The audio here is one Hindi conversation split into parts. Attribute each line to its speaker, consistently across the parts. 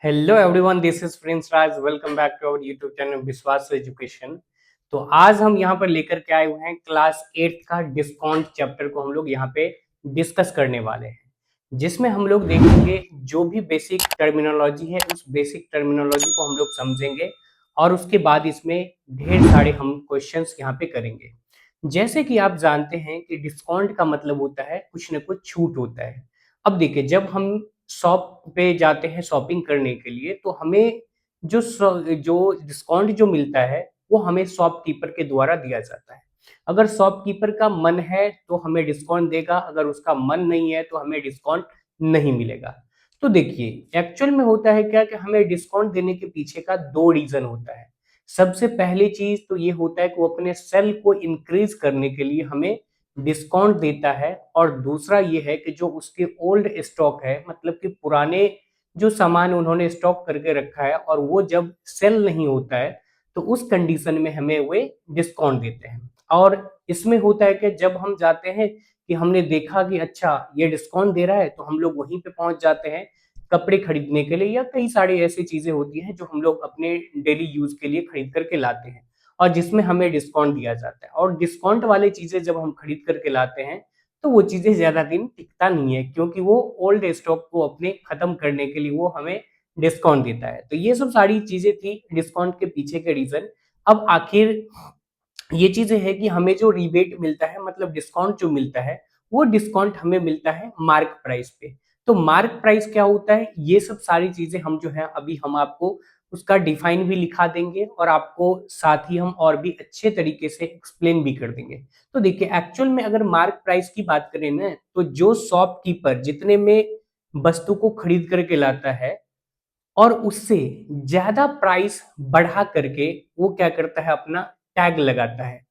Speaker 1: Hello everyone, this is Prince Raj. Welcome back to our YouTube channel Vishwas education. तो आज हम यहाँ पर लेकर के आए हुए हैं क्लास 8 का डिस्काउंट चैप्टर को हम लोग यहाँ पे डिस्कस करने वाले हैं, जिसमें हम लोग देखेंगे जो भी बेसिक टर्मिनोलॉजी है उस बेसिक टर्मिनोलॉजी को हम लोग समझेंगे और उसके बाद इसमें ढेर सारे हम क्वेश्चंस यहाँ पे करेंगे। जैसे कि आप जानते हैं कि डिस्काउंट का मतलब होता है कुछ न कुछ छूट होता है। अब देखिए, जब हम शॉप पे जाते हैं शॉपिंग करने के लिए तो हमें जो डिस्काउंट जो मिलता है वो हमें शॉपकीपर के द्वारा दिया जाता है। अगर शॉपकीपर का मन है तो हमें डिस्काउंट देगा, अगर उसका मन नहीं है तो हमें डिस्काउंट नहीं मिलेगा। तो देखिए, एक्चुअल में होता है क्या कि हमें डिस्काउंट देने के पीछे का दो रीजन होता है। सबसे पहली चीज तो ये होता है कि वो अपने सेल को इंक्रीज करने के लिए हमें डिस्काउंट देता है, और दूसरा ये है कि जो उसके ओल्ड स्टॉक है, मतलब कि पुराने जो सामान उन्होंने स्टॉक करके रखा है और वो जब सेल नहीं होता है तो उस कंडीशन में हमें वे डिस्काउंट देते हैं। और इसमें होता है कि जब हम जाते हैं कि हमने देखा कि अच्छा ये डिस्काउंट दे रहा है तो हम लोग वहीं पे पहुंच जाते हैं कपड़े खरीदने के लिए, या कई सारी ऐसी चीजें होती हैं जो हम लोग अपने डेली यूज के लिए खरीद करके लाते हैं और जिसमें हमें डिस्काउंट दिया जाता है। और डिस्काउंट वाली चीजें जब हम खरीद करके लाते हैं तो वो चीजें ज्यादा दिन टिकता नहीं है, क्योंकि वो ओल्ड स्टॉक को अपने खत्म करने के लिए वो हमें डिस्काउंट देता है। तो ये सब सारी चीजें थी डिस्काउंट के पीछे के रीजन। अब आखिर ये चीजें है कि हमें जो रिबेट मिलता है, मतलब डिस्काउंट जो मिलता है, वो डिस्काउंट हमें मिलता है मार्क प्राइस पे। तो मार्क प्राइस क्या होता है, ये सब सारी चीजें हम जो है अभी हम आपको उसका डिफाइन भी लिखा देंगे और आपको साथ ही हम और भी अच्छे तरीके से एक्सप्लेन भी कर देंगे। तो देखिए, एक्चुअल में अगर मार्क प्राइस की बात करें ना, तो जो शॉपकीपर जितने में वस्तु को खरीद करके लाता है और उससे ज्यादा प्राइस बढ़ा करके वो क्या करता है, अपना टैग लगाता है,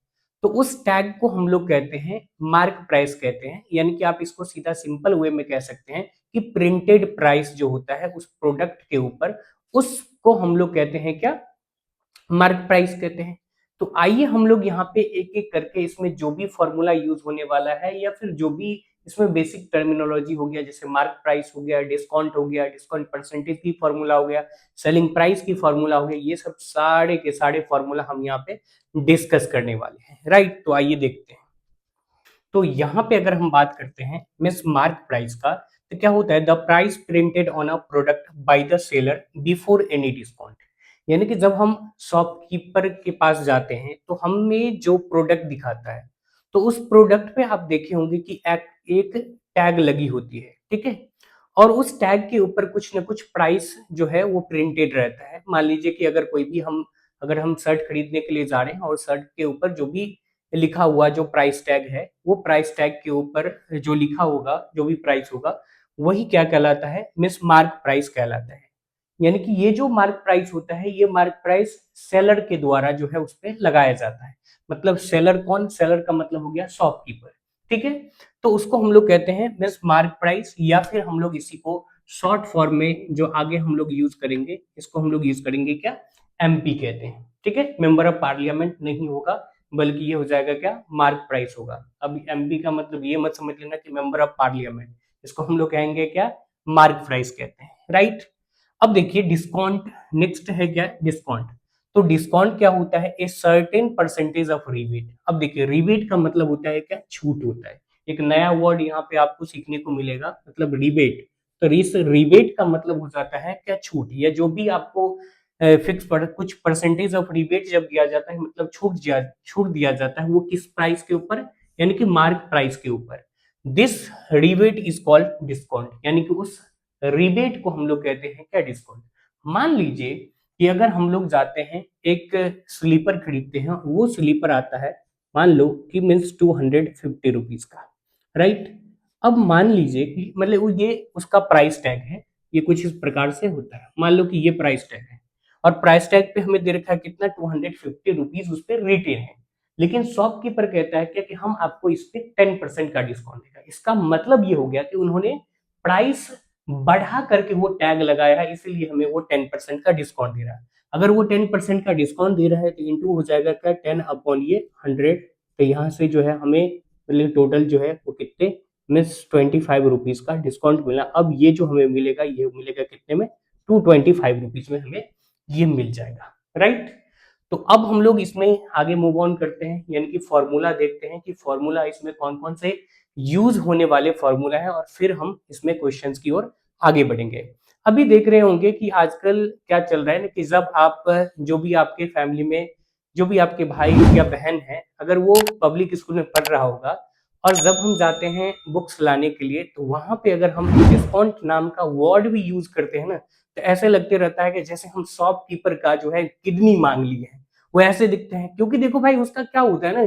Speaker 1: तो उस टैग को हम लोग कहते हैं मार्क प्राइस कहते हैं। यानी कि आप इसको सीधा सिंपल वे में कह सकते हैं कि प्रिंटेड प्राइस जो होता है उस प्रोडक्ट के ऊपर, उसको हम लोग कहते हैं क्या, मार्क प्राइस कहते हैं। तो आइए हम लोग यहाँ पे एक एक करके इसमें जो भी फॉर्मूला यूज होने वाला है या फिर जो भी इसमें बेसिक टर्मिनोलॉजी हो गया, जैसे मार्क प्राइस हो गया, डिस्काउंट हो गया, डिस्काउंट परसेंटेज की फॉर्मूला हो गया, सेलिंग प्राइस की फॉर्मूला हो गया, ये सब सारे के सारे फॉर्मूला हम यहाँ पे डिस्कस करने वाले हैं। राइट, तो आइए देखते हैं। तो यहाँ पे अगर हम बात करते हैं मिस मार्क प्राइस का, तो क्या होता है, the price printed on a product by the seller before any discount. यानी कि जब हम शॉपकीपर के पास जाते हैं तो हमें जो प्रोडक्ट दिखाता है, तो उस प्रोडक्ट पे आप देखे होंगे कि एक टैग लगी होती है, ठीक है। और उस टैग के ऊपर कुछ ना कुछ प्राइस जो है वो प्रिंटेड रहता है। मान लीजिए कि अगर कोई भी हम अगर हम शर्ट खरीदने के लिए जा रहे हैं और शर्ट के ऊपर जो भी लिखा हुआ जो प्राइस टैग है, वो प्राइस टैग के ऊपर जो लिखा होगा, जो भी प्राइस होगा, वही क्या कहलाता है, मिस मार्क प्राइस कहलाता है। यानी कि ये जो मार्क प्राइस होता है, ये मार्क प्राइस सेलर के द्वारा जो है उस पर लगाया जाता है। मतलब सेलर कौन, सेलर का मतलब हो गया शॉपकीपर, ठीक है। तो उसको हम लोग कहते हैं मिस मार्क प्राइस, या फिर हम लोग इसी को शॉर्ट फॉर्म में जो आगे हम लोग यूज करेंगे, इसको हम लोग यूज करेंगे क्या, एमपी कहते हैं, ठीक है। मेंबर ऑफ पार्लियामेंट नहीं होगा, बल्कि ये हो जाएगा क्या, मार्क प्राइस होगा। अब एमपी का मतलब ये मत समझ लेना कि मेंबर ऑफ पार्लियामेंट, इसको हम लोग कहेंगे क्या, मार्क प्राइस कहते हैं। राइट। अब देखिए डिस्काउंट, नेक्स्ट है क्या, डिस्काउंट। तो डिस्काउंट क्या होता है, a certain percentage of rebate. अब देखिए, रिबेट का मतलब होता है क्या, छूट होता है। एक नया वर्ड यहाँ पे आपको सीखने को मिलेगा, मतलब रिबेट। तो इस रिबेट का मतलब हो जाता है क्या, छूट, या जो भी आपको फिक्स पर कुछ परसेंटेज ऑफ रिबेट जब दिया जाता है, मतलब छूट दिया जाता है, वो किस प्राइस के ऊपर, यानी कि मार्क प्राइस के ऊपर। This rebate is called discount. यानी कि उस रिबेट को हम लोग कहते हैं क्या, डिस्काउंट। मान लीजिए कि अगर हम लोग जाते हैं एक स्लीपर खरीदते हैं, वो स्लीपर आता है, मान लो कि मीन्स 250 रुपीज का। राइट। अब मान लीजिए कि मतलब वो ये उसका प्राइस टैग है, ये कुछ इस प्रकार से होता है। मान लो कि ये प्राइस टैग है और प्राइस टैग पे हमें दे रखा है कितना, 250 रुपीज उस पर रिटेन है। लेकिन शॉपकीपर कहता है क्या कि हम आपको इस पे 10% का डिस्काउंट देगा। इसका मतलब ये हो गया कि उन्होंने प्राइस बढ़ा करके वो टैग लगाया है, इसीलिए हमें वो 10% का डिस्काउंट दे रहा है। अगर वो 10% का डिस्काउंट दे रहा है तो इंटू हो जाएगा क्या, 10 अपॉन ये 100। तो यहाँ से जो है हमें मतलब टोटल जो है वो कितने, मीन्स 25 रुपीज का डिस्काउंट मिला। अब ये जो हमें मिलेगा, ये मिलेगा कितने में, 225 रुपीज में हमें ये मिल जाएगा, राइट। तो अब हम लोग इसमें आगे मूव ऑन करते हैं, यानी कि फॉर्मूला देखते हैं कि फॉर्मूला इसमें कौन कौन से यूज होने वाले फॉर्मूला है, और फिर हम इसमें क्वेश्चंस की ओर आगे बढ़ेंगे। अभी देख रहे होंगे कि आजकल क्या चल रहा है ना, कि जब आप जो भी आपके फैमिली में जो भी आपके भाई या बहन है, अगर वो पब्लिक स्कूल में पढ़ रहा होगा, और जब हम जाते हैं बुक्स लाने के लिए, तो वहां पे अगर हम डिस्काउंट नाम का वर्ड भी यूज करते हैं ना, तो ऐसे लगते रहता है कि जैसे हम शॉपकीपर का जो है किडनी मांग लिए हैं, वो ऐसे दिखते हैं। क्योंकि देखो भाई, उसका क्या होता है ना,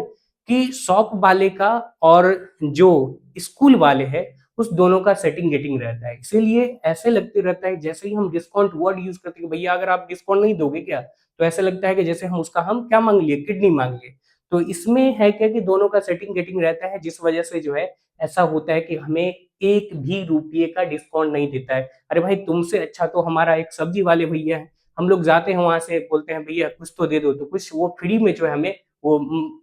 Speaker 1: कि शॉप वाले का और जो स्कूल वाले हैं, उस दोनों का सेटिंग गेटिंग रहता है, इसीलिए ऐसे लगते रहता है जैसे ही हम डिस्काउंट वर्ड यूज करते हैं, भैया अगर आप डिस्काउंट नहीं दोगे क्या, तो ऐसा लगता है कि जैसे हम क्या मांग लिए, किडनी मांग लिए। तो इसमें है क्या कि दोनों का सेटिंग गेटिंग रहता है, जिस वजह से जो है ऐसा होता है कि हमें एक भी रुपये का डिस्काउंट नहीं देता है। अरे भाई, तुमसे अच्छा तो हमारा एक सब्जी वाले भैया है, हम लोग जाते हैं वहां से, बोलते हैं भैया कुछ तो दे दो, तो कुछ वो फ्री में जो है हमें वो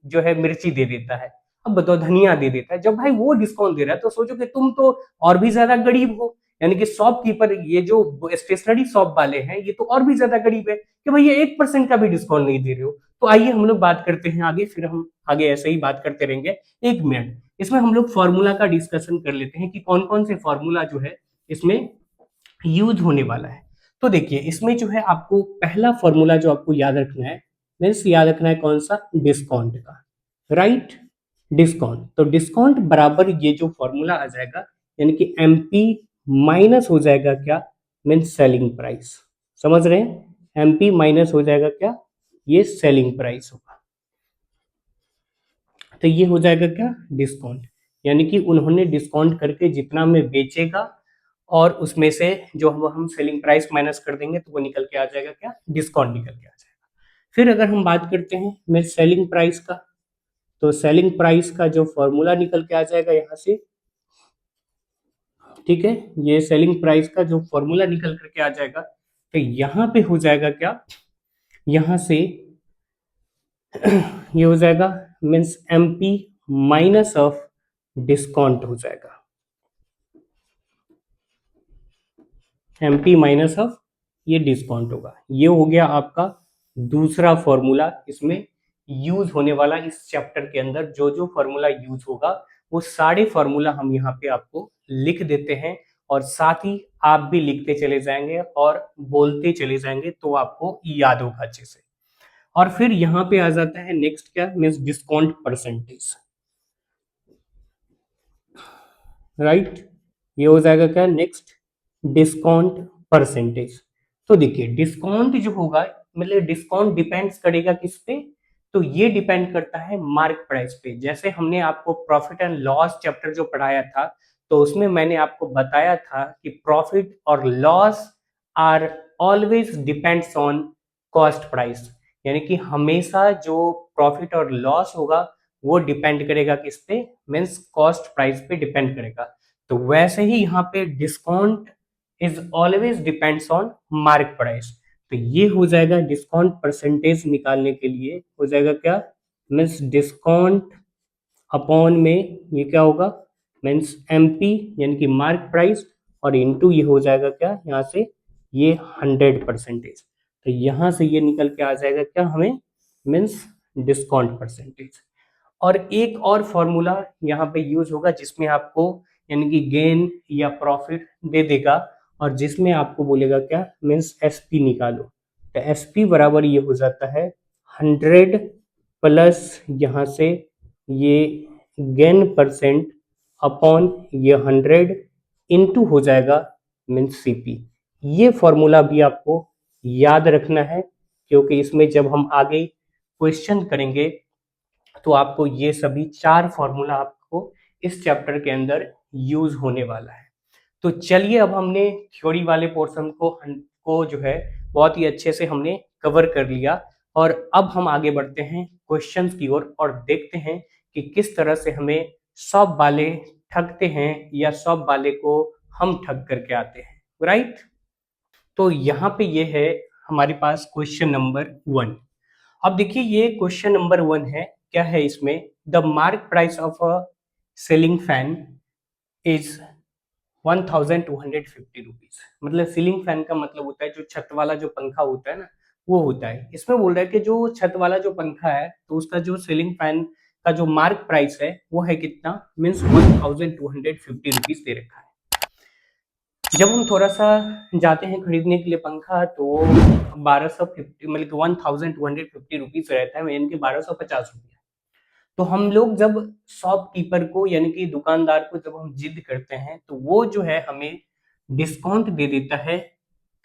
Speaker 1: जो है मिर्ची दे देता है। अब बताओ, धनिया दे देता है। जब भाई वो डिस्काउंट दे रहा है, तो सोचो कि तुम तो और भी ज्यादा गरीब हो। यानी कि शॉपकीपर, ये जो स्टेशनरी शॉप वाले हैं, ये तो और भी ज्यादा गरीब है कि भैया 1% का भी डिस्काउंट नहीं दे रहे हो। तो आइए हम लोग बात करते हैं आगे, फिर हम आगे ऐसे ही बात करते रहेंगे। 1 मिनट, इसमें हम लोग फॉर्मूला का डिस्कशन कर लेते हैं कि कौन कौन से फॉर्मूला जो है इसमें यूज होने वाला है। तो देखिए, इसमें जो है आपको पहला फॉर्मूला जो आपको याद रखना है, मीन्स याद रखना है कौन सा, डिस्काउंट का, राइट। डिस्काउंट, तो डिस्काउंट बराबर ये जो फॉर्मूला आ जाएगा, यानी कि एमपी माइनस हो जाएगा क्या, मीन्स सेलिंग प्राइस। समझ रहे हैं, एमपी माइनस हो जाएगा क्या, ये सेलिंग प्राइस होगा। तो ये हो जाएगा क्या, डिस्काउंट। यानी कि उन्होंने डिस्काउंट करके जितना में बेचेगा, और उसमें से जो हम सेलिंग प्राइस माइनस कर देंगे, तो वो निकल के आ जाएगा क्या, डिस्काउंट निकल के आ जाएगा। फिर अगर हम बात करते हैं मैं सेलिंग प्राइस का, तो सेलिंग प्राइस का जो फॉर्मूला निकल के आ जाएगा यहाँ से, ठीक है। ये सेलिंग प्राइस का जो फॉर्मूला निकल करके आ जाएगा, तो यहाँ पे हो जाएगा क्या, यहाँ से ये हो जाएगा means MP minus of discount हो जाएगा, एमपी माइनस ऑफ ये डिस्काउंट होगा। ये हो गया आपका दूसरा फॉर्मूला इसमें यूज होने वाला। इस चैप्टर के अंदर जो जो फॉर्मूला यूज होगा, वो सारे फॉर्मूला हम यहाँ पे आपको लिख देते हैं, और साथ ही आप भी लिखते चले जाएंगे और बोलते चले जाएंगे, तो आपको याद होगा अच्छे से। और फिर यहाँ पे आ जाता है नेक्स्ट क्या, मीन्स डिस्काउंट परसेंटेज, राइट। ये हो जाएगा क्या, नेक्स्ट डिस्काउंट परसेंटेज। तो देखिए, डिस्काउंट जो होगा, मतलब डिस्काउंट डिपेंड्स करेगा किस पे, तो ये डिपेंड करता है मार्क प्राइस पे। जैसे हमने आपको प्रॉफिट एंड लॉस चैप्टर जो पढ़ाया था, तो उसमें मैंने आपको बताया था कि प्रॉफिट और loss are always depends on cost price. यानी कि हमेशा जो प्रॉफिट और लॉस होगा, वो डिपेंड करेगा किस पे, मीन्स कॉस्ट प्राइस पे डिपेंड करेगा। तो वैसे ही यहाँ पे discount is always depends on mark price. तो ये हो जाएगा डिस्काउंट परसेंटेज निकालने के लिए हो जाएगा क्या, मीन्स डिस्काउंट अपॉन में ये क्या होगा, मीन्स एमपी यानी कि मार्क प्राइस, और इनटू ये हो जाएगा क्या, यहाँ से ये 100%। तो यहाँ से ये निकल के आ जाएगा क्या हमें, मीन्स डिस्काउंट परसेंटेज। और एक और फॉर्मूला यहाँ पे यूज होगा, जिसमें आपको यानी कि गेन या प्रॉफिट दे देगा, और जिसमें आपको बोलेगा क्या, मीन्स एसपी निकालो। तो एसपी बराबर ये हो जाता है 100 प्लस यहाँ से ये गेन परसेंट अपॉन ये 100 इंटू हो जाएगा मीन्स सीपी। ये फॉर्मूला भी आपको याद रखना है, क्योंकि इसमें जब हम आगे क्वेश्चन करेंगे, तो आपको ये सभी 4 फॉर्मूला आपको इस चैप्टर के अंदर यूज होने वाला है। तो चलिए, अब हमने थ्योरी वाले पोर्शन को जो है बहुत ही अच्छे से हमने कवर कर लिया, और अब हम आगे बढ़ते हैं क्वेश्चंस की ओर, और देखते हैं कि किस तरह से हमें शॉप वाले ठगते हैं, या शॉप वाले को हम ठग करके आते हैं, राइट। तो यहाँ पे ये है हमारे पास क्वेश्चन नंबर 1। अब देखिए, ये क्वेश्चन नंबर 1 है, क्या है इसमें, the mark price of a ceiling fan is ₹1250। मतलब सीलिंग फैन का मतलब होता है जो छत वाला जो पंखा होता है ना, वो होता है। इसमें बोल रहा है कि जो छत वाला जो पंखा है तो उसका जो सीलिंग फैन का जो मार्क प्राइस है वो है कितना, मीन्स ₹1250 दे रखा है। जब हम थोड़ा सा जाते हैं खरीदने के लिए पंखा तो 1250 मतलब 1250 रहता है, यानी कि 1250 रुपया। तो हम लोग जब शॉपकीपर को यानी कि दुकानदार को जब हम जिद करते हैं तो वो जो है हमें डिस्काउंट दे देता है।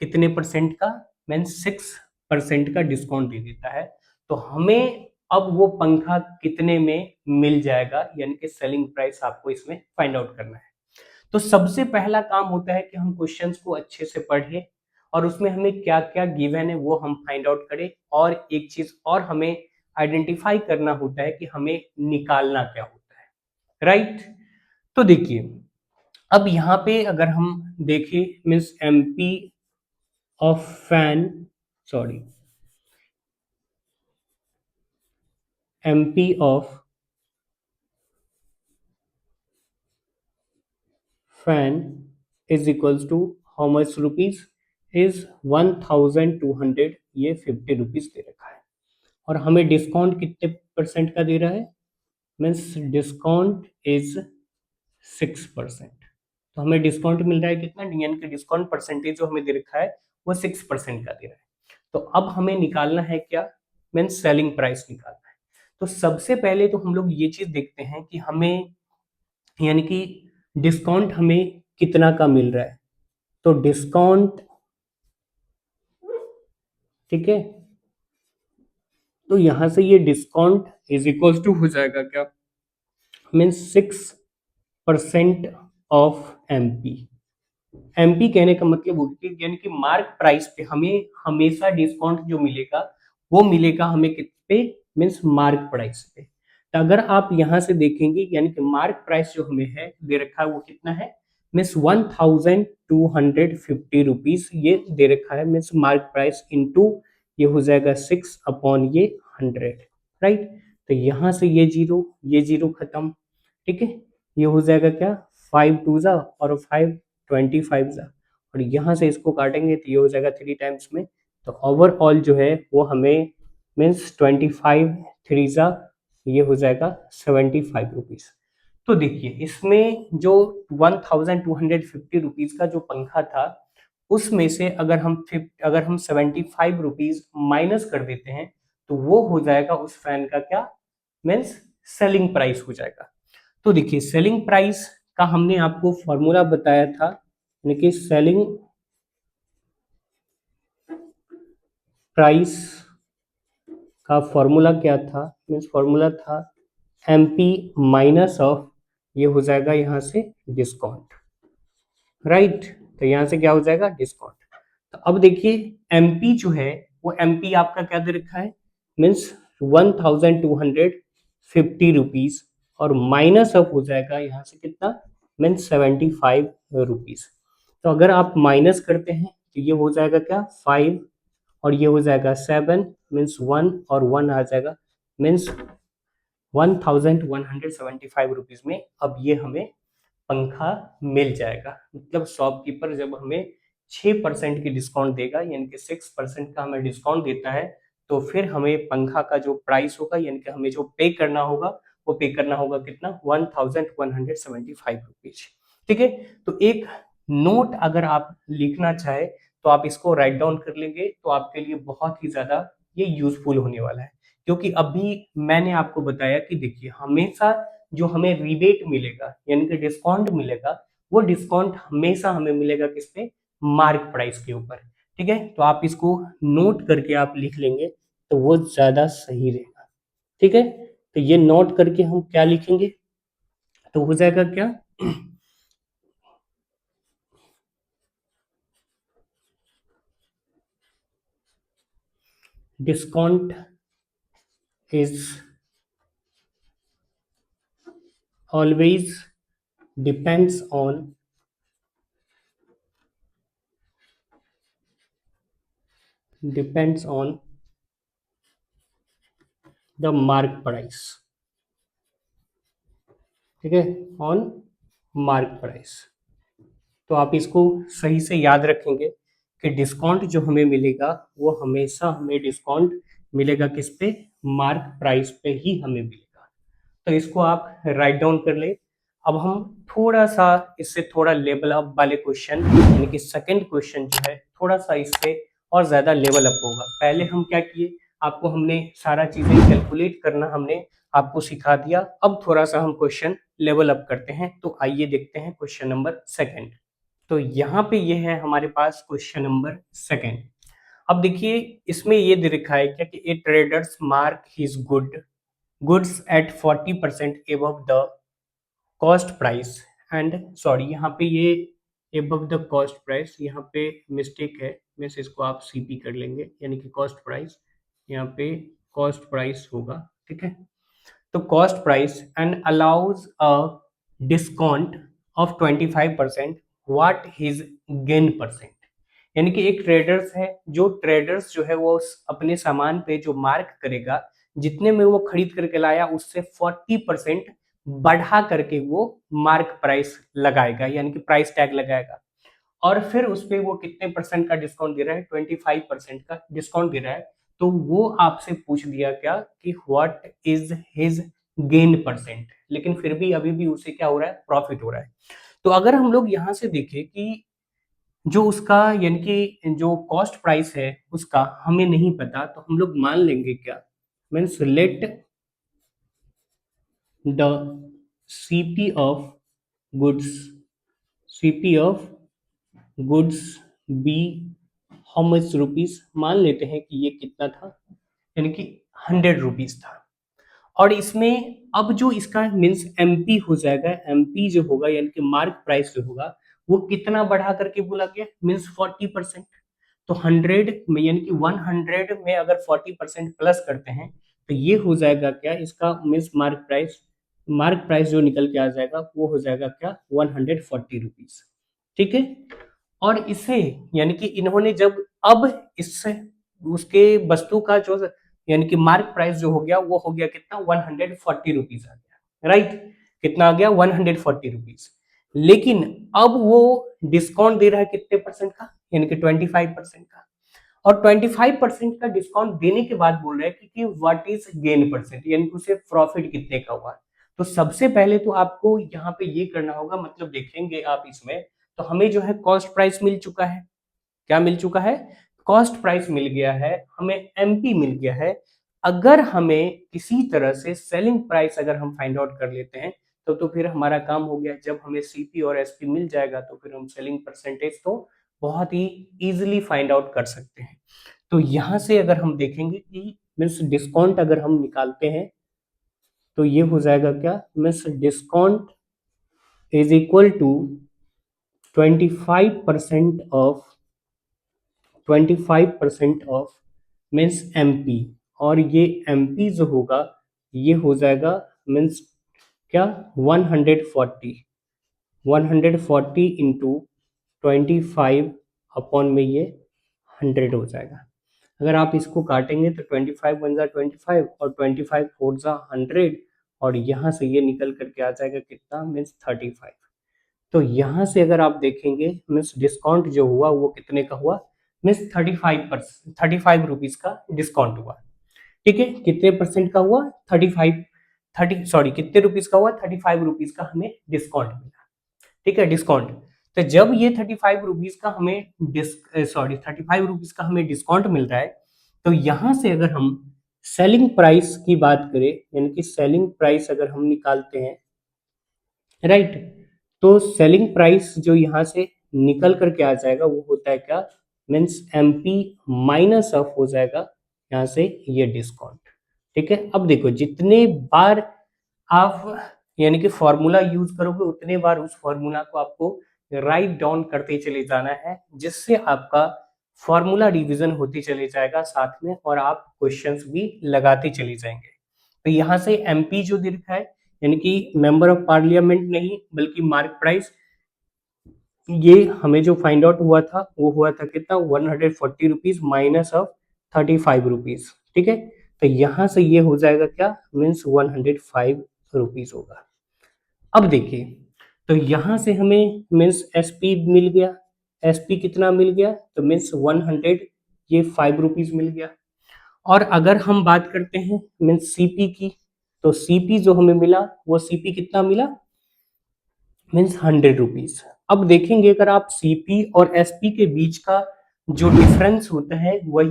Speaker 1: कितने परसेंट का, मीन 6% का डिस्काउंट दे देता है। तो हमें अब वो पंखा कितने में मिल जाएगा, यानी कि सेलिंग प्राइस आपको इसमें फाइंड आउट करना है। तो सबसे पहला काम होता है कि हम क्वेश्चंस को अच्छे से पढ़ें और उसमें हमें क्या क्या गिवन है वो हम फाइंड आउट करें। और एक चीज और हमें आइडेंटिफाई करना होता है कि हमें निकालना क्या होता है, राइट। तो देखिए, अब यहाँ पे अगर हम देखें, means MP of fan, sorry, MP of fan is equals to how much rupees, is 1200, ये ₹50 दे रखा है। और हमें डिस्काउंट कितने परसेंट का दे रहा है, मीन्स डिस्काउंट इज 6%। तो हमें डिस्काउंट मिल रहा है कितना, यानी कि डिस्काउंट परसेंटेज जो हमें दे रखा है वो 6% का दे रहा है। तो अब हमें निकालना है क्या, मीन्स सेलिंग प्राइस निकालना है। तो सबसे पहले तो हम लोग ये चीज देखते हैं कि हमें यानी कि डिस्काउंट हमें कितना का मिल रहा है। तो डिस्काउंट, ठीक है, तो यहां से ये डिस्काउंट इज इक्वल टू हो जाएगा क्या, मीन्स 6% ऑफ एमपी। एमपी कहने का मतलब होती है यानी कि मार्क प्राइस पे हमें हमेशा डिस्काउंट जो मिलेगा वो मिलेगा हमें कित पे, मीन्स मार्क प्राइस पे। तो अगर आप यहां से देखेंगे यानी कि मार्क प्राइस जो हमें है दे रखा है वो कितना है, मीन्स ₹1250 ये दे रखा है, मीन्स मार्क प्राइस इंटू ये हो जाएगा 6 अपॉन ये 100, राइट। तो यहाँ से ये जीरो खत्म, ठीक है। ये हो जाएगा क्या, 5 2 और 5 25 और यहाँ से इसको काटेंगे तो ये हो जाएगा 3 टाइम्स में। तो ओवरऑल जो है वो हमें मीन्स 25 3 ये हो जाएगा ₹75। तो देखिए इसमें जो ₹1250 का जो पंखा था उसमें से अगर हम ₹75 माइनस कर देते हैं तो वो हो जाएगा उस फैन का क्या, मीन्स सेलिंग प्राइस हो जाएगा। तो देखिए सेलिंग प्राइस का हमने आपको फॉर्मूला बताया था, यानी कि सेलिंग प्राइस का फॉर्मूला क्या था, मीन्स फॉर्मूला था एमपी माइनस ऑफ ये हो जाएगा यहाँ से डिस्काउंट, राइट। तो यहाँ से क्या हो जाएगा, डिस्काउंट। तो अब देखिए एमपी जो है वो एमपी आपका क्या दे रखा है, मीन्स ₹1250 और माइनस ऑफ हो जाएगा यहाँ से कितना, मीन्स ₹75। तो अगर आप माइनस करते हैं तो ये हो जाएगा क्या, 5 और ये हो जाएगा 7, मीन्स 1 और 1 आ जाएगा, मीन्स ₹1175 में अब ये हमें पंखा मिल जाएगा। मतलब शॉपकीपर जब हमें 6% की डिस्काउंट देगा, यानी कि 6% का हमें डिस्काउंट देता है, तो फिर हमें पंखा का जो प्राइस होगा यानी कि हमें जो पे करना होगा वो पे करना होगा कितना, ₹1175। ठीक है। तो एक नोट अगर आप लिखना चाहे तो आप इसको राइट डाउन कर लेंगे तो आपके लिए बहुत ही ज्यादा ये यूजफुल होने वाला है। क्योंकि अभी मैंने आपको बताया कि देखिए हमेशा जो हमें रिबेट मिलेगा यानी कि डिस्काउंट मिलेगा वो डिस्काउंट हमेशा हमें मिलेगा किस पे, मार्क प्राइस के ऊपर। ठीक है, तो आप इसको नोट करके आप लिख लेंगे तो वो ज्यादा सही रहेगा। ठीक है, तो ये नोट करके हम क्या लिखेंगे, तो हो जाएगा क्या, discount is always depends on depends on the mark price. ठीक है, ऑन मार्क प्राइस। तो आप इसको सही से याद रखेंगे कि डिस्काउंट जो हमें मिलेगा वो हमेशा हमें डिस्काउंट मिलेगा किस पे, मार्क प्राइस पे ही हमें मिलेगा। तो इसको आप राइट डाउन कर ले। अब हम थोड़ा सा इससे थोड़ा लेवल अप वाले क्वेश्चन, यानी कि सेकंड क्वेश्चन जो है थोड़ा सा इससे और ज्यादा लेवल अप होगा। पहले हम क्या किए, आपको हमने सारा चीजें कैलकुलेट करना हमने आपको सिखा दिया। अब थोड़ा सा हम क्वेश्चन लेवल अप करते हैं। तो आइए देखते हैं क्वेश्चन नंबर सेकंड। तो यहाँ पे ये है हमारे पास क्वेश्चन नंबर सेकंड। अब देखिए इसमें ये दे रखा है क्या कि a traders mark his goods at 40% above the cost price and, sorry यहाँ पे ये एबव द कॉस्ट प्राइस, यहाँ पे मिस्टेक है, वैसे इसको आप सीपी कर लेंगे, यानी कि कॉस्ट प्राइस, यहाँ पे कॉस्ट प्राइस होगा, ठीक है। तो cost price and allows a discount of 25%, what his gain percent. यानी कि एक ट्रेडर्स है, जो ट्रेडर्स जो है वो अपने सामान पे जो मार्क करेगा, जितने में वो खरीद करके लाया उससे 40% बढ़ा करके वो मार्क प्राइस लगाएगा, यानी कि प्राइस टैग लगाएगा। और फिर उस पे वो कितने परसेंट का डिस्काउंट दे रहा है, 25% का डिस्काउंट दे रहा है। तो वो आपसे पूछ दिया क्या कि what is his gain percent, लेकिन फिर भी अभी भी उसे क्या हो रहा है, प्रॉफिट हो रहा है। तो अगर हम लोग यहाँ से देखें कि जो उसका यानी कि जो कॉस्ट प्राइस है उसका हमें नहीं पता, तो हम लोग मान लेंगे क्या, means let the CP of goods, CP of goods be how much rupees, मान लेते हैं कि ये कितना था, यानी कि 100 रुपीज था। और इसमें अब जो इसका मीन्स एमपी हो जाएगा, एमपी जो होगा यानी कि मार्क प्राइस जो होगा वो कितना बढ़ा करके बोला गया, मीन्स 40%। तो 100 में यानी कि 100 में अगर 40% प्लस करते हैं तो ये हो जाएगा क्या, इसका मीन्स मार्क प्राइस जो निकल के आ जाएगा वो हो जाएगा क्या, 140 रुपीज, ठीक है। और इसे यानी कि इन्होंने जब अब इससे उसके वस्तु का जो यानी कि मार्क प्राइस जो हो गया वो हो गया कितना, 140 रुपीज आ गया, राइट। कितना आ गया, 140 रुपीज। लेकिन अब वो डिस्काउंट दे रहा है कितने परसेंट का, यानी कि 25% का। और 25% का डिस्काउंट देने के बाद बोल रहे हैं कि व्हाट इज गेन परसेंट, यानी कि उसे प्रॉफिट कितने का हुआ। तो सबसे पहले तो आपको यहाँ पे ये करना होगा, मतलब देखेंगे आप इसमें, तो हमें जो है कॉस्ट प्राइस मिल चुका है, क्या मिल चुका है, कॉस्ट प्राइस मिल गया है, हमें एमपी मिल गया है। अगर हमें किसी तरह से सेलिंग प्राइस अगर हम फाइंड आउट कर लेते हैं तो फिर हमारा काम हो गया। जब हमें सीपी और एसपी मिल जाएगा तो फिर हम सेलिंग परसेंटेज तो बहुत ही इजीली फाइंड आउट कर सकते हैं। तो यहां से अगर हम देखेंगे कि मीन्स डिस्काउंट अगर हम निकालते हैं तो ये हो जाएगा क्या, means discount is equal to 25% off 25% off means MP. और ये एमपी जो होगा ये हो जाएगा मीन्स क्या, 140 इंटू 25 अपॉन में ये 100 हो जाएगा। अगर आप इसको काटेंगे तो 25 बन जा 25 और 25 फोर जा 100, और यहाँ से ये निकल करके आ जाएगा कितना, मीन्स 35। तो यहाँ से अगर आप देखेंगे मीन्स डिस्काउंट जो हुआ वो कितने का हुआ, मीन्स 35%, 35 रुपीज का डिस्काउंट हुआ, ठीक है। कितने परसेंट का हुआ, 35, 30 सॉरी कितने रुपीज का हुआ, 35 रुपीज का हमें डिस्काउंट मिला, ठीक है, डिस्काउंट। तो जब ये 35 रुपीज का हमें 35 रुपीज का हमें डिस्काउंट मिल रहा है, तो यहाँ से अगर हम सेलिंग प्राइस की बात करें, यानी कि सेलिंग प्राइस अगर हम निकालते हैं, राइट, तो सेलिंग प्राइस जो यहाँ से निकल करके आ जाएगा वो होता है क्या, मीन्स एमपी माइनस ऑफ हो जाएगा यहाँ से ये डिस्काउंट, ठीक है। अब देखो जितने बार आप यानी कि फॉर्मूला यूज करोगे उतने बार उस फॉर्मूला को आपको राइट डाउन करते चले जाना है, जिससे आपका फॉर्मूला रिवीजन होते चले जाएगा साथ में, और आप क्वेश्चंस भी लगाते चले जाएंगे। तो यहाँ से एमपी जो दे रखा है, यानी कि मेंबर ऑफ पार्लियामेंट नहीं बल्कि मार्क प्राइस, ये हमें जो फाइंड आउट हुआ था वो हुआ था कितना, 140 रुपीज माइनस ऑफ 35 रुपीज, ठीक है। तो यहाँ से ये हो जाएगा क्या, मीन्स 105 रुपीज होगा। अब देखिए, तो यहाँ से हमें मीन्स एसपी मिल गया, एसपी कितना मिल गया, तो मीन्स 100, ये 5 रुपीज मिल गया। और अगर हम बात करते हैं मीन्स सीपी की, तो सीपी जो हमें मिला वो सीपी कितना मिला, मीन्स 100 रुपीज। अब देखेंगे अगर आप सीपी और एसपी के बीच का जो डिफरेंस होता है वही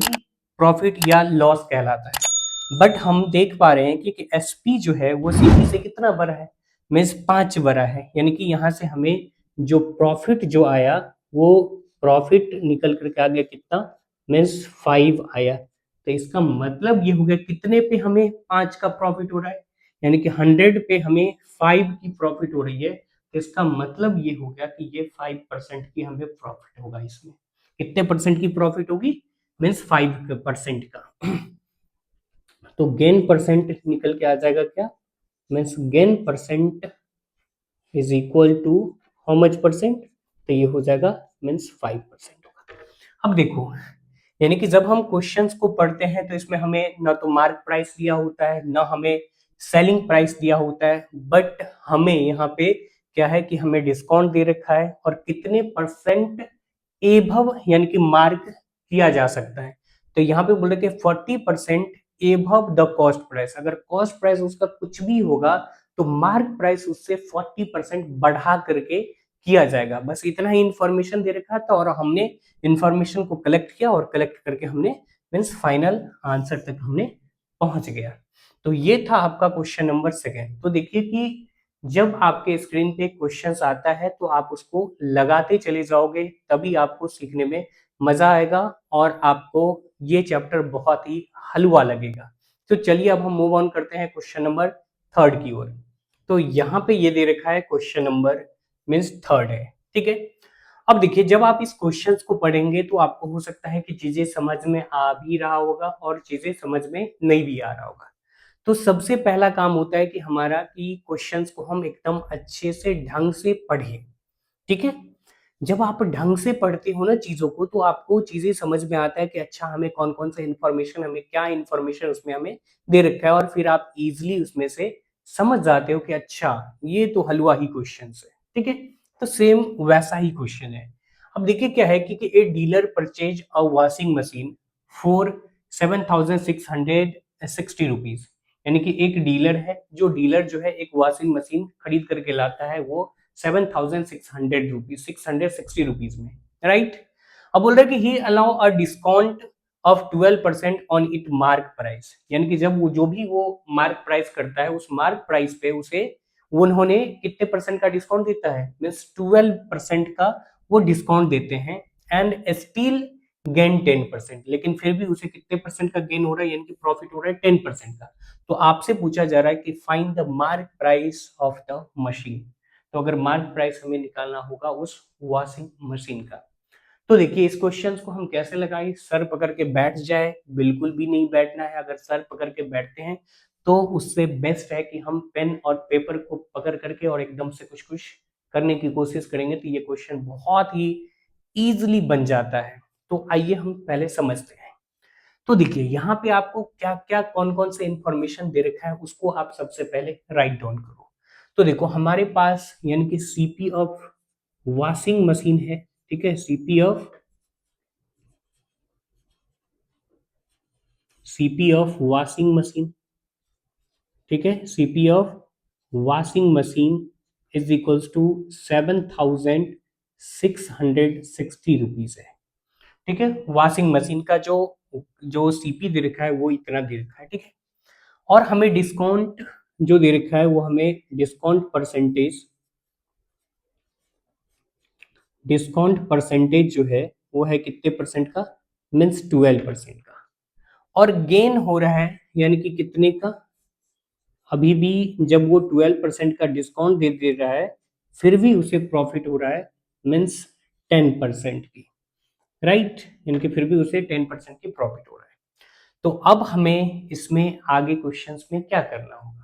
Speaker 1: प्रॉफिट या लॉस कहलाता है। बट हम देख पा रहे हैं कि एसपी जो है वो सीपी से कितना बड़ा है, मीन्स 5 बड़ा है, यानी कि यहाँ से हमें जो प्रॉफिट जो आया वो प्रॉफिट निकल करके आ गया कितना, मीन्स 5 आया। तो इसका मतलब ये हो गया कितने पे हमें 5 का प्रॉफिट हो रहा है, यानी कि 100 पे हमें 5 की प्रॉफिट हो रही है। तो इसका मतलब ये हो गया कि ये 5% की हमें प्रॉफिट होगा। इसमें कितने परसेंट की प्रॉफिट होगी, मीन्स 5% का। तो गेन परसेंट निकल के आ जाएगा क्या, means gain percent is equal to how much percent, तो ये हो जाएगा मीन्स 5% होगा। अब देखो, यानी कि जब हम क्वेश्चंस को पढ़ते हैं तो इसमें हमें ना तो मार्क प्राइस दिया होता है ना हमें सेलिंग प्राइस दिया होता है, बट हमें यहाँ पे क्या है कि हमें डिस्काउंट दे रखा है और कितने परसेंट एभव यानी कि मार्क किया जा सकता है। तो यहाँ पे बोल रहे थे 40% एभव द कॉस्ट प्राइस, अगर कॉस्ट प्राइस उसका कुछ भी होगा तो मार्क प्राइस उससे 40% बढ़ा करके किया जाएगा। बस इतना ही इंफॉर्मेशन दे रखा था और हमने इंफॉर्मेशन को कलेक्ट किया और कलेक्ट करके हमने मीन्स फाइनल आंसर तक हमने पहुंच गया। तो ये था आपका क्वेश्चन नंबर 2। तो देखिए कि जब आपके स्क्रीन पे क्वेश्चन आता है तो आप उसको लगाते चले जाओगे, तभी आपको सीखने में मजा आएगा और आपको ये चैप्टर बहुत ही हलवा लगेगा। तो चलिए अब हम मूव ऑन करते हैं क्वेश्चन नंबर 3 की ओर। तो यहाँ पे ये दे रखा है क्वेश्चन नंबर मीन्स 3 है, ठीक है। अब देखिए जब आप इस क्वेश्चंस को पढ़ेंगे तो आपको हो सकता है कि चीजें समझ में आ भी रहा होगा और चीजें समझ में नहीं भी आ रहा होगा। तो सबसे पहला काम होता है कि हमारा कि क्वेश्चंस को हम एकदम अच्छे से ढंग से पढ़ें, ठीक है। जब आप ढंग से पढ़ते हो ना चीजों को तो आपको चीजें समझ में आता है कि अच्छा हमें कौन कौन सा इन्फॉर्मेशन, हमें क्या इन्फॉर्मेशन उसमें हमें दे रखा है, और फिर आप इजिली उसमें से समझ जाते हो कि अच्छा ये तो हलवा ही क्वेश्चन है, ठीक है। तो सेम वैसा ही क्वेश्चन है। अब देखिए क्या है कि a dealer purchase a washing machine for 7,660 rupees, यानी कि एक डीलर है, जो डीलर जो है एक वॉशिंग मशीन खरीद करके लाता है वो 7,600 रुपीज, 660 रुपीज में, राइट। अब बोल रहा है कि he allow a discount of 12% on it mark price, यानी कि जब वो जो भी वो मार्क प्राइस करता है उस मार्क प्राइस पे उसे उन्होंने कितने परसेंट का डिस्काउंट देता है, मीन्स 12% का वो डिस्काउंट देते हैं। एंड स्टिल गेन 10%, लेकिन फिर भी उसे कितने परसेंट का गेन हो रहा है, यानी कि प्रॉफिट हो रहा है 10% का। तो आपसे पूछा जा रहा है कि find the mark price of the machine. तो अगर मार्क प्राइस हमें निकालना होगा उस वॉशिंग मशीन का, तो देखिए इस क्वेश्चन को हम कैसे लगाएं, सर पकड़ के बैठ जाए, बिल्कुल भी नहीं बैठना है। अगर सर पकड़ के बैठते हैं तो उससे बेस्ट है कि हम पेन और पेपर को पकड़ करके और एकदम से कुछ कुछ करने की कोशिश करेंगे, तो ये क्वेश्चन बहुत ही इजीली बन जाता है। तो आइए हम पहले समझते हैं। तो देखिए यहाँ पे आपको क्या क्या कौन कौन से इंफॉर्मेशन दे रखा है उसको आप सबसे पहले राइट डाउन करो। तो देखो हमारे पास यानी कि सीपी ऑफ वॉशिंग मशीन है, ठीक है, सीपी ऑफ वॉशिंग मशीन, ठीक है, CP of washing machine is equals to 7,660 rupees है, ठीक है। वॉशिंग मशीन का जो जो सीपी दे रखा है वो इतना दे रखा है, ठीक है। और हमें डिस्काउंट जो दे रखा है वो हमें डिस्काउंट परसेंटेज जो है वो है कितने परसेंट का, मीन्स 12% का। और गेन हो रहा है यानी कि कितने का, अभी भी जब वो 12% का डिस्काउंट दे दे रहा है फिर भी उसे प्रॉफिट हो रहा है मीन्स 10% की, राइट, यानी कि फिर भी उसे 10% की प्रॉफिट हो रहा है। तो अब हमें इसमें आगे क्वेश्चंस में क्या करना होगा,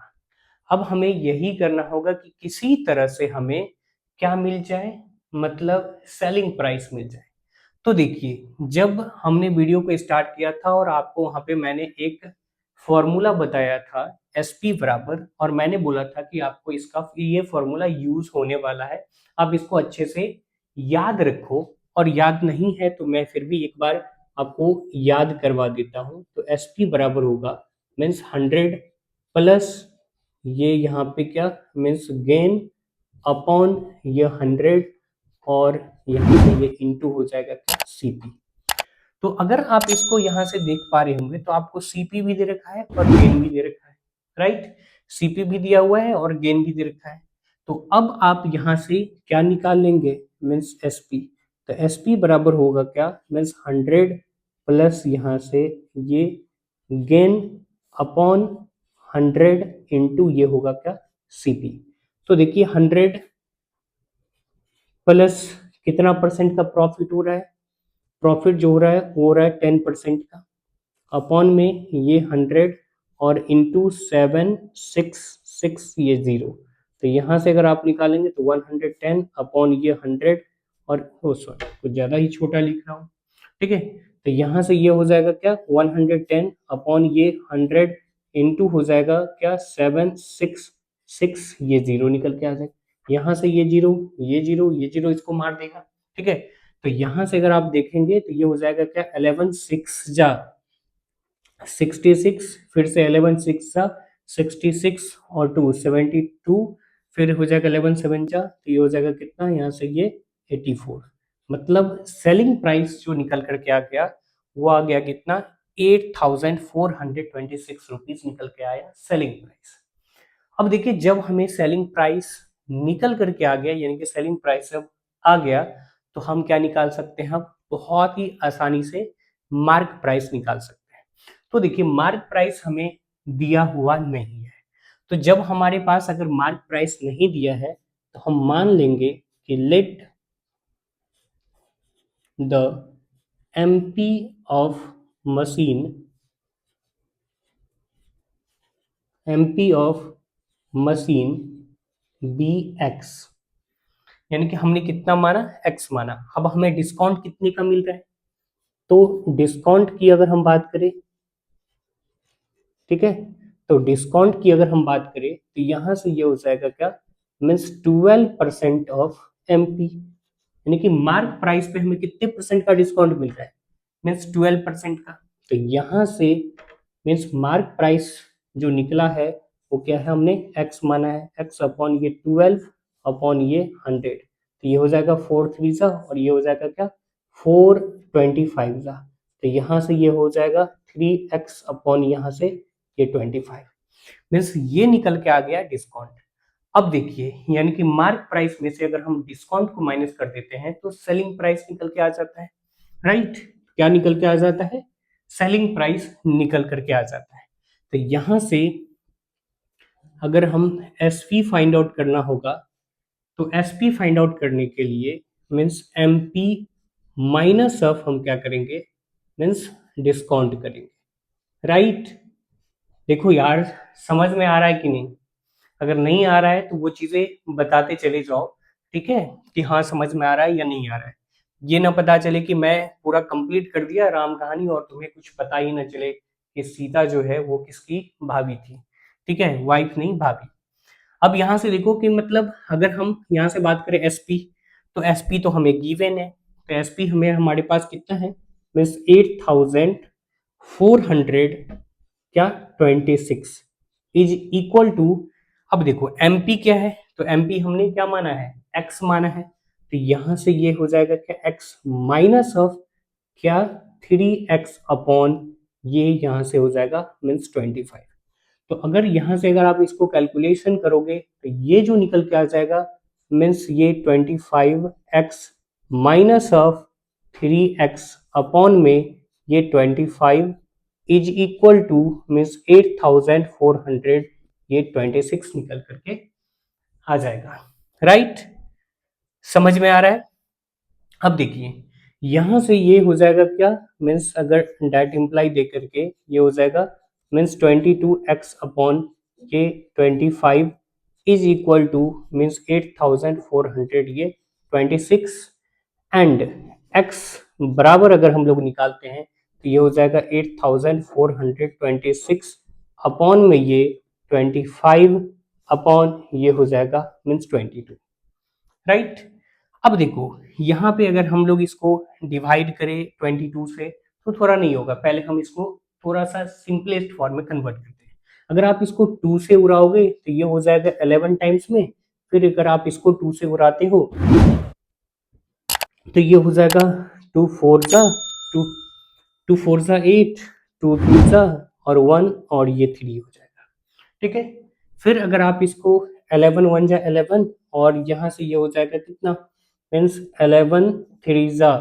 Speaker 1: अब हमें यही करना होगा कि किसी तरह से हमें क्या मिल जाए, मतलब सेलिंग प्राइस मिल जाए। तो देखिए जब हमने वीडियो को स्टार्ट किया था और आपको वहां पे मैंने एक फॉर्मूला बताया था SP बराबर, और मैंने बोला था कि आपको इसका ये फॉर्मूला यूज होने वाला है, आप इसको अच्छे से याद रखो, और याद नहीं है तो मैं फिर भी एक बार आपको याद करवा देता हूँ। तो SP बराबर होगा मीन्स 100 प्लस ये यहाँ पे क्या मीन्स गेन अपॉन ये 100, और यहाँ पे ये इंटू हो जाएगा क्या CP। तो अगर आप इसको यहां से देख पा रहे होंगे तो आपको सीपी भी दे रखा है और गेन भी दे रखा है, राइट। सीपी भी दिया हुआ है और गेन भी दे रखा है। तो अब आप यहां से क्या निकाल लेंगे मीन्स एसपी। तो एसपी बराबर होगा क्या मीन्स 100 प्लस यहाँ से ये गेन अपॉन 100 इंटू ये होगा क्या सीपी। तो देखिए 100 प्लस कितना परसेंट का प्रॉफिट हो रहा है, प्रॉफिट जो हो रहा है वो हो रहा है 10% का, अपॉन में ये 100 और इंटू 766 ये 0। तो यहाँ से अगर आप निकालेंगे तो 110 अपॉन ये 100 और सॉरी कुछ ज़्यादा ही छोटा लिख रहा हूँ, ठीक है। तो यहाँ से ये हो जाएगा क्या 110 अपॉन ये 100 इंटू हो जाएगा क्या 766 ये 0 निकल के आ जाएगा। यहाँ से ये जीरो ये जीरो ये जीरो इसको मार देगा, ठीक है। तो यहाँ से अगर आप देखेंगे तो ये हो जाएगा क्या 11 6 जा 66, फिर से 11 6 सा 66 और 2 72, फिर हो जाएगा 11 7 जा तो ये हो जाएगा कितना यहाँ से ये 84। मतलब सेलिंग प्राइस जो निकल करके आ गया वो आ गया कितना 8426 रुपीज निकल के आया सेलिंग प्राइस। अब देखिए जब हमें सेलिंग प्राइस निकल करके आ गया यानी कि सेलिंग प्राइस जब आ गया तो हम क्या निकाल सकते हैं, हम बहुत ही आसानी से मार्क प्राइस निकाल सकते हैं। तो देखिए मार्क प्राइस हमें दिया हुआ नहीं है, तो जब हमारे पास अगर मार्क प्राइस नहीं दिया है तो हम मान लेंगे कि let the MP of machine MP of machine be X, यानी कि हमने कितना माना x माना। अब हमें डिस्काउंट कितने का मिल रहा है, तो डिस्काउंट की अगर हम बात करें, ठीक है, तो डिस्काउंट की अगर हम बात करें तो यहां से ये हो जाएगा क्या मीन्स 12% ऑफ MP, यानी कि मार्क प्राइस पे हमें कितने परसेंट का डिस्काउंट मिल रहा है मीन्स 12% का। तो यहाँ से मीन्स मार्क प्राइस जो निकला है वो क्या है, हमने x माना है, x अपॉन ये 12 अपॉन ये 100, तो ये हो जाएगा 4 3 जा और ये हो जाएगा क्या 425 जा। तो यहाँ से ये हो जाएगा 3x अपॉन यहाँ से ये 25, मीन्स ये निकल के आ गया डिस्काउंट। अब देखिए यानी कि मार्क प्राइस में से अगर हम डिस्काउंट को माइनस कर देते हैं तो सेलिंग प्राइस निकल के आ जाता है, राइट। क्या निकल के आ जाता है, सेलिंग प्राइस निकल करके आ जाता है। तो यहां से अगर हम एसपी फाइंड आउट करना होगा तो एसपी फाइंड आउट करने के लिए मीन्स एमपी माइनस ऑफ हम क्या करेंगे मीन्स डिस्काउंट करेंगे, राइट। देखो यार समझ में आ रहा है कि नहीं, अगर नहीं आ रहा है तो वो चीजें बताते चले जाओ, ठीक है, कि हाँ समझ में आ रहा है या नहीं आ रहा है। ये ना पता चले कि मैं पूरा कंप्लीट कर दिया राम कहानी और तुम्हें कुछ पता ही ना चले कि सीता जो है वो किसकी भाभी थी, ठीक है, वाइफ नहीं भाभी। अब यहाँ से देखो कि मतलब अगर हम यहाँ से बात करें एसपी, तो एसपी तो हमें गिवन है, तो एसपी हमें हमारे पास कितना है मीन्स 8400 क्या 26 इज इक्वल टू, अब देखो एमपी क्या है, तो एमपी हमने क्या माना है एक्स माना है, तो यहां से ये हो जाएगा क्या एक्स माइनस ऑफ क्या 3x अपॉन ये यहां से हो जाएगा मीन्स 25। तो अगर यहां से अगर आप इसको कैलकुलेशन करोगे तो ये जो निकल के आ जाएगा मीन्स ये 25x minus of 3x upon में ये 25 इज इक्वल टू मीन्स 8400 ये 26 निकल करके आ जाएगा, राइट। समझ में आ रहा है। अब देखिए यहां से ये हो जाएगा क्या मीन्स अगर डेट इम्प्लाई दे करके ये हो जाएगा मीन्स 22x अपॉन ये 25 इज इक्वल टू मीन्स 8400 ये 26 एंड x बराबर अगर हम लोग निकालते हैं तो ये हो जाएगा 8426 अपॉन में ये 25 अपॉन ये हो जाएगा मीन्स 22, राइट। अब देखो यहाँ पे अगर हम लोग इसको डिवाइड करें 22 से तो थोड़ा नहीं होगा, पहले हम इसको थोड़ा सा सिंपलेस्ट फॉर्म में कन्वर्ट करते हैं। अगर आप इसको 2 से उड़ाओगे तो ये हो जाएगा 11 टाइम्स में, फिर अगर आप इसको 2 से उड़ाते हो तो ये हो जाएगा 2 4 जा 2 2 4 जा 8, 2 2 जा और 1 और ये 3 हो जाएगा, ठीक है। फिर अगर आप इसको 11 1 जा 11 और यहाँ से ये हो जाएगा कितना मीन्स 11 3 जा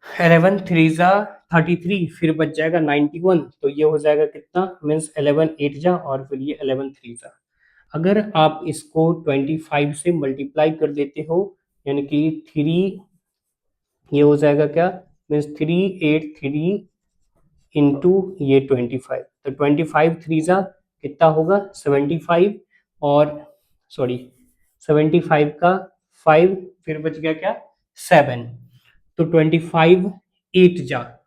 Speaker 1: 11 3 जा 33, फिर बच जाएगा 91, तो ये हो जाएगा कितना मीन्स 11 8 जा और फिर ये 11 3 जा। अगर आप इसको 25 से मल्टीप्लाई कर देते हो यानी कि 3, ये हो जाएगा क्या मीन्स 383 इंटू ये 25, तो 25 3 जा कितना होगा 75 और सॉरी 75 का 5 फिर बच गया क्या 7, तो 25 8 जा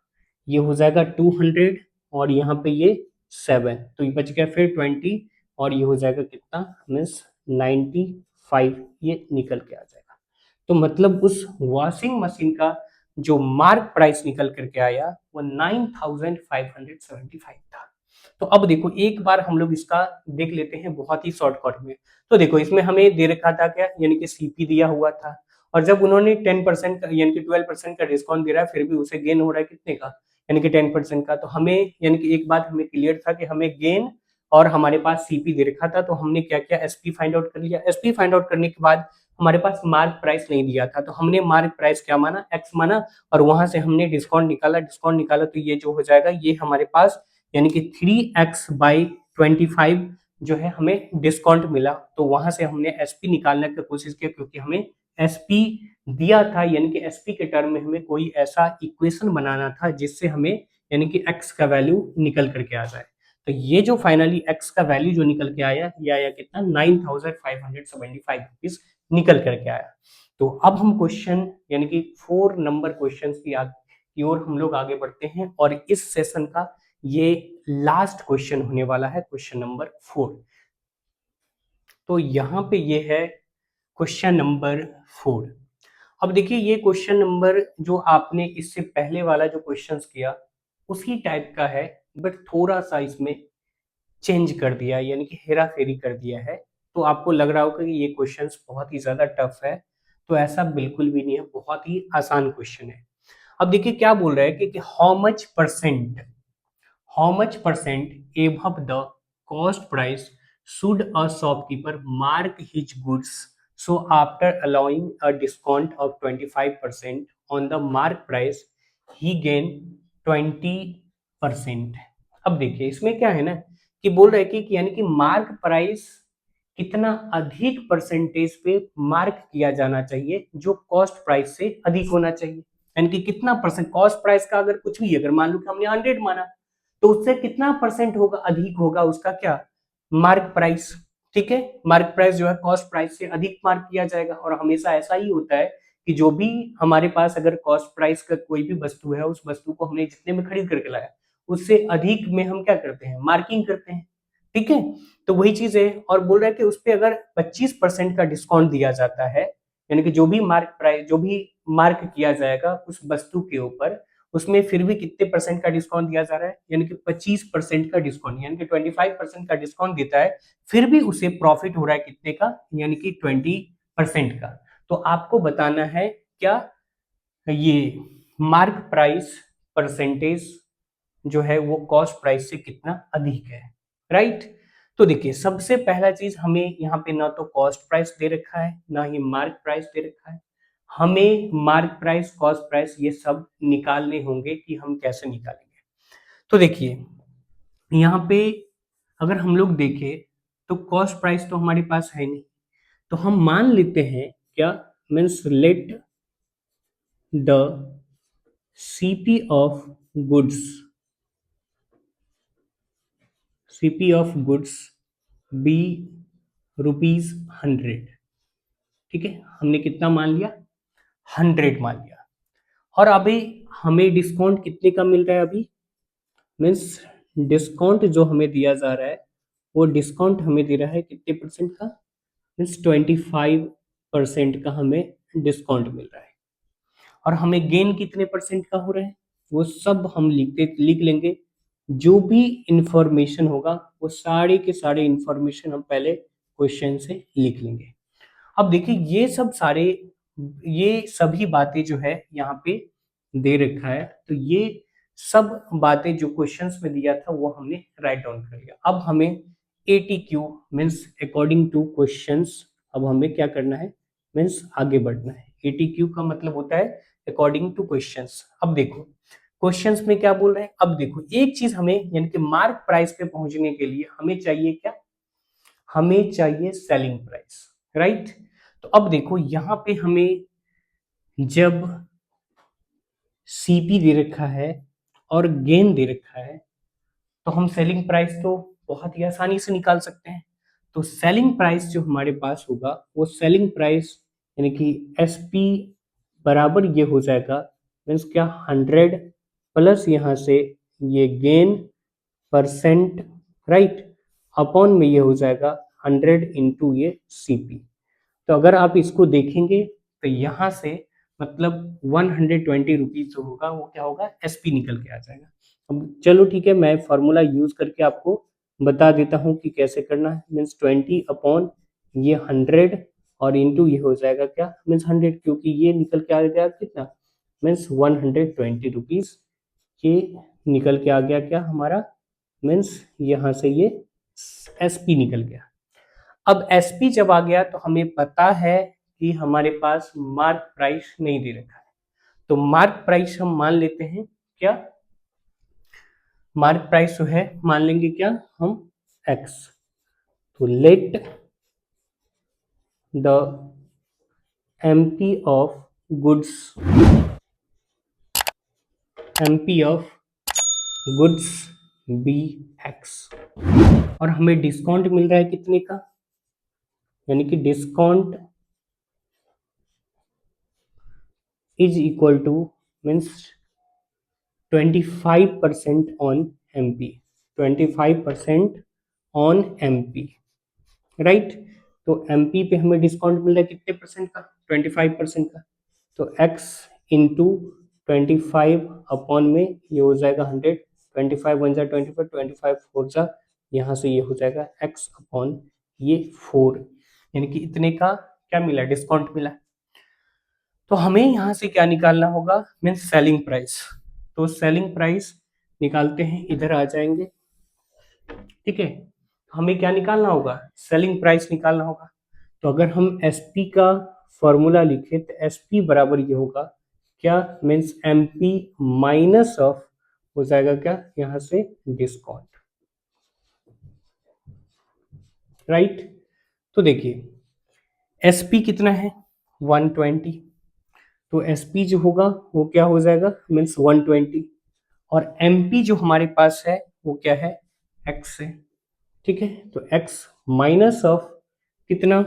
Speaker 1: ये हो जाएगा 200 और यहाँ पे ये 7, तो ये बच गया फिर 20 और ये हो जाएगा कितना मीन्स 95, ये निकल के आ जाएगा। तो मतलब उस वॉशिंग मशीन का जो मार्क प्राइस निकल करके आया वो 9575 था। तो अब देखो एक बार हम लोग इसका देख लेते हैं बहुत ही शॉर्टकट में। तो देखो इसमें हमें दे रखा था क्या यानी कि सीपी दिया हुआ था, और जब उन्होंने 10% का यानी कि 12% का डिस्काउंट दे रहा है फिर भी उसे गेन हो रहा है कितने का यानी कि 10% का। तो हमें यानी कि एक बात हमें क्लियर था कि हमें गेन और हमारे पास सीपी दे रखा था, तो हमने क्या किया एसपी फाइंड आउट कर लिया। एसपी फाइंड आउट करने के बाद हमारे पास मार्क प्राइस नहीं दिया था, तो हमने मार्क प्राइस क्या माना एक्स माना और वहां से हमने डिस्काउंट निकाला। डिस्काउंट निकाला तो ये जो हो जाएगा ये हमारे पास यानी कि 3x/25 जो है हमें डिस्काउंट मिला। तो वहां से हमने एसपी निकालने की कोशिश की क्योंकि हमें एसपी दिया था यानी कि एसपी के टर्म में हमें कोई ऐसा इक्वेशन बनाना था जिससे हमें यानी कि एक्स का वैल्यू निकल करके आ जाए। तो ये जो फाइनली एक्स का वैल्यू जो निकल के आया ये आया कितना 9575 रुपीज निकल करके आया। तो अब हम क्वेश्चन यानी कि 4 नंबर क्वेश्चन की ओर हम लोग आगे बढ़ते हैं और इस सेशन का ये लास्ट क्वेश्चन होने वाला है, क्वेश्चन नंबर 4। तो यहाँ पे ये है क्वेश्चन नंबर 4। अब देखिए ये क्वेश्चन नंबर जो आपने इससे पहले वाला जो क्वेश्चंस किया उसी टाइप का है, बट थोड़ा सा इसमें चेंज कर दिया है यानी कि हेरा फेरी कर दिया है। तो आपको लग रहा होगा कि ये क्वेश्चंस बहुत ही ज्यादा टफ है, तो ऐसा बिल्कुल भी नहीं है, बहुत ही आसान क्वेश्चन है। अब देखिए क्या बोल रहा है कि how much percent above the cost price should a shopkeeper mark his goods so after allowing a discount of 25% on the mark price he gain 20%। अब देखिए इसमें क्या है ना कि बोल रहे हैं कि यानी कि मार्क प्राइस कितना अधिक परसेंटेज पे मार्क किया जाना चाहिए जो कॉस्ट प्राइस से अधिक होना चाहिए, यानी कि कितना परसेंट कॉस्ट प्राइस का अगर कुछ भी अगर मान लो कि हमने 100 माना तो उससे कितना परसेंट होगा अधिक होगा उसका क्या मार्क प्राइस। ठीक है, मार्क प्राइस जो है कॉस्ट प्राइस से अधिक मार्क किया जाएगा और हमेशा ऐसा ही होता है कि जो भी हमारे पास अगर कॉस्ट प्राइस का कोई भी वस्तु है उस वस्तु को हमने जितने में खरीद करके लाया उससे अधिक में हम क्या करते हैं मार्किंग करते हैं। ठीक है, तो वही चीज है और बोल रहे हैं कि उस पर अगर 25% का डिस्काउंट दिया जाता है यानी कि जो भी मार्क प्राइस जो भी मार्क किया जाएगा उस वस्तु के ऊपर उसमें फिर भी कितने परसेंट का डिस्काउंट दिया जा रहा है यानी कि 25% का डिस्काउंट यानी कि 25% का डिस्काउंट देता है फिर भी उसे प्रॉफिट हो रहा है कितने का यानी कि 20% का। तो आपको बताना है क्या ये मार्क प्राइस परसेंटेज जो है वो कॉस्ट प्राइस से कितना अधिक है, राइट। तो देखिए सबसे पहला चीज हमें यहाँ पे ना तो कॉस्ट प्राइस दे रखा है ना ही मार्क प्राइस दे रखा है, हमें मार्क प्राइस कॉस्ट प्राइस ये सब निकालने होंगे कि हम कैसे निकालेंगे। तो देखिए यहाँ पे अगर हम लोग देखें तो कॉस्ट प्राइस तो हमारे पास है नहीं, तो हम मान लेते हैं क्या means let the CP of goods be ₹100। ठीक है, हमने कितना मान लिया 100 मान लिया और अभी हमें डिस्काउंट कितने का मिल रहा है अभी मीन्स डिस्काउंट जो हमें दिया जा रहा है वो डिस्काउंट हमें दे रहा है कितने परसेंट का, मीन्स 25% का हमें डिस्काउंट मिल रहा है। और हमें गेन कितने परसेंट का हो रहा है वो सब हम लिख लेंगे। जो भी इंफॉर्मेशन होगा वो सारे के सारे इंफॉर्मेशन हम पहले क्वेश्चन से लिख लेंगे। अब देखिए ये सभी बातें जो है यहाँ पे दे रखा है, तो ये सब बातें जो क्वेश्चंस में दिया था वो हमने राइट डाउन कर लिया। अब हमें ATQ means according two questions, अब हमें क्या करना है, मीन्स आगे बढ़ना है। ATQ का मतलब होता है अकॉर्डिंग टू क्वेश्चंस। अब देखो क्वेश्चंस में क्या बोल रहे हैं, अब देखो एक चीज हमें यानी कि मार्क प्राइस पे पहुंचने के लिए हमें चाहिए क्या, हमें चाहिए सेलिंग प्राइस, राइट। तो अब देखो यहाँ पे हमें जब CP दे रखा है और गेन दे रखा है तो हम सेलिंग प्राइस तो बहुत ही आसानी से निकाल सकते हैं। तो सेलिंग प्राइस जो हमारे पास होगा वो सेलिंग प्राइस यानी कि SP बराबर ये हो जाएगा, मीन्स क्या 100 प्लस यहाँ से ये गेन परसेंट, राइट, अपॉन में ये हो जाएगा 100 इंटू ये CP। तो अगर आप इसको देखेंगे तो यहाँ से मतलब 120 रुपीज जो होगा वो क्या होगा, SP निकल के आ जाएगा। अब चलो ठीक है, मैं फॉर्मूला यूज करके आपको बता देता हूँ कि कैसे करना है। मीन्स 20 अपॉन ये 100 और इंटू ये हो जाएगा क्या, मीन्स 100, क्योंकि ये निकल के आ गया कितना, मीन्स 120 रुपीज ये निकल के आ गया क्या हमारा, मीन्स यहाँ से ये SP निकल गया। अब SP जब आ गया तो हमें पता है कि हमारे पास मार्क प्राइस नहीं दे रखा है, तो मार्क प्राइस हम मान लेते हैं क्या, मार्क प्राइस जो है मान लेंगे क्या हम X। तो let the MP of goods, MP of goods be X, और हमें डिस्काउंट मिल रहा है कितने का, यानी कि discount is equal two means 25% on MP, 25% on MP, right. तो MP पे हमें डिस्काउंट मिल रहा है कितने परसेंट का, 25% का। तो X इंटू 25 अपॉन में ये हो जाएगा 100, 25 वन जा 25, 25 फोर जा, यहाँ से ये हो जाएगा X अपॉन ये 4, यानी कि इतने का क्या मिला, डिस्काउंट मिला। तो हमें यहाँ से क्या निकालना होगा, मीन्स सेलिंग प्राइस। तो सेलिंग प्राइस निकालते हैं, इधर आ जाएंगे, ठीक है। हमें क्या निकालना होगा, सेलिंग प्राइस निकालना होगा। तो अगर हम SP का फॉर्मूला लिखे तो SP बराबर ये होगा क्या, मीन्स MP माइनस ऑफ हो जाएगा क्या यहाँ से डिस्काउंट, राइट। तो देखिए SP कितना है 120, तो SP जो होगा वो क्या हो जाएगा, मीन्स 120, और MP जो हमारे पास है वो क्या है, X है, ठीक है। तो X माइनस ऑफ कितना,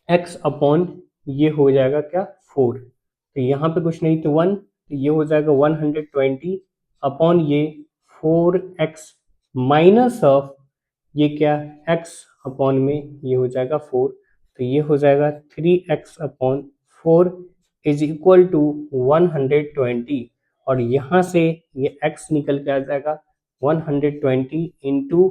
Speaker 1: X अपॉन ये हो जाएगा क्या 4, तो यहाँ पे कुछ नहीं तो 1, तो ये हो जाएगा 120 अपॉन ये 4X माइनस ऑफ ये क्या X अपॉन में ये हो जाएगा 4, तो ये हो जाएगा 3X upon 4 is equal to 120, और यहाँ से ये X निकल के आ जाएगा 120 इंटू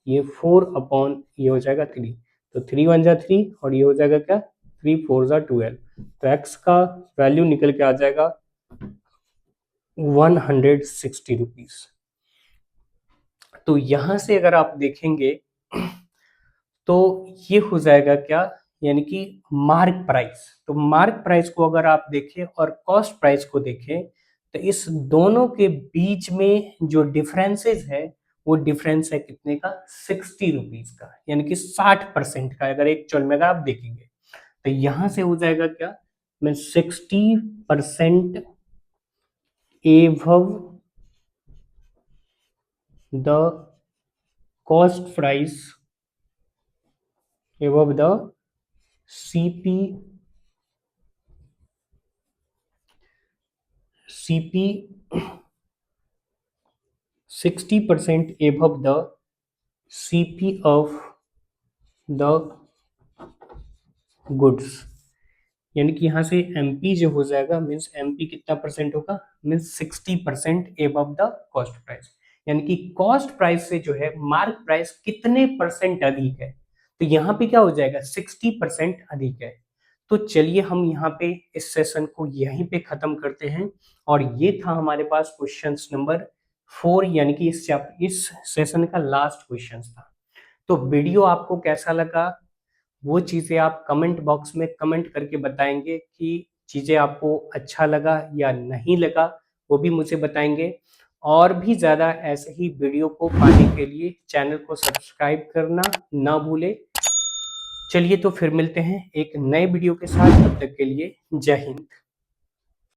Speaker 1: ये 4 अपॉन ये हो जाएगा 3, तो 3 वन जा 3 और ये हो जाएगा क्या 3 फोर जा 12, तो X का वैल्यू निकल के आ जाएगा 160 रुपीज। तो यहां से अगर आप देखेंगे तो ये हो जाएगा क्या, यानी कि मार्क प्राइस। तो मार्क प्राइस को अगर आप देखें और कॉस्ट प्राइस को देखें तो इस दोनों के बीच में जो डिफरेंसेस है वो डिफरेंस है कितने का, 60 रुपीज का, यानी कि 60% का अगर एक्चुअल में अगर आप देखेंगे। तो यहां से हो जाएगा क्या, मैं 60% above the cost price above the CP 60% above the CP of the goods, यानी कि यहाँ से MP जो हो जाएगा मीन्स MP कितना परसेंट होगा, means 60% above the cost price, यानी कि कॉस्ट प्राइस से जो है मार्क प्राइस कितने परसेंट अधिक है, तो यहाँ पे क्या हो जाएगा 60% अधिक है। तो चलिए हम यहाँ पे इस सेशन को यहीं पे खत्म करते हैं, और ये था हमारे पास क्वेश्चन नंबर 4, यानी कि इस सेशन का लास्ट क्वेश्चन था। तो वीडियो आपको कैसा लगा वो चीज़ें आप कमेंट बॉक्स में कमेंट करके बताएंगे कि चीज़ें आपको अच्छा लगा या नहीं लगा, वो भी मुझे बताएंगे। और भी ज़्यादा ऐसे ही वीडियो को पाने के लिए चैनल को सब्सक्राइब करना ना भूले। चलिए तो फिर मिलते हैं एक नए वीडियो के साथ, तब तक के लिए जय हिंद।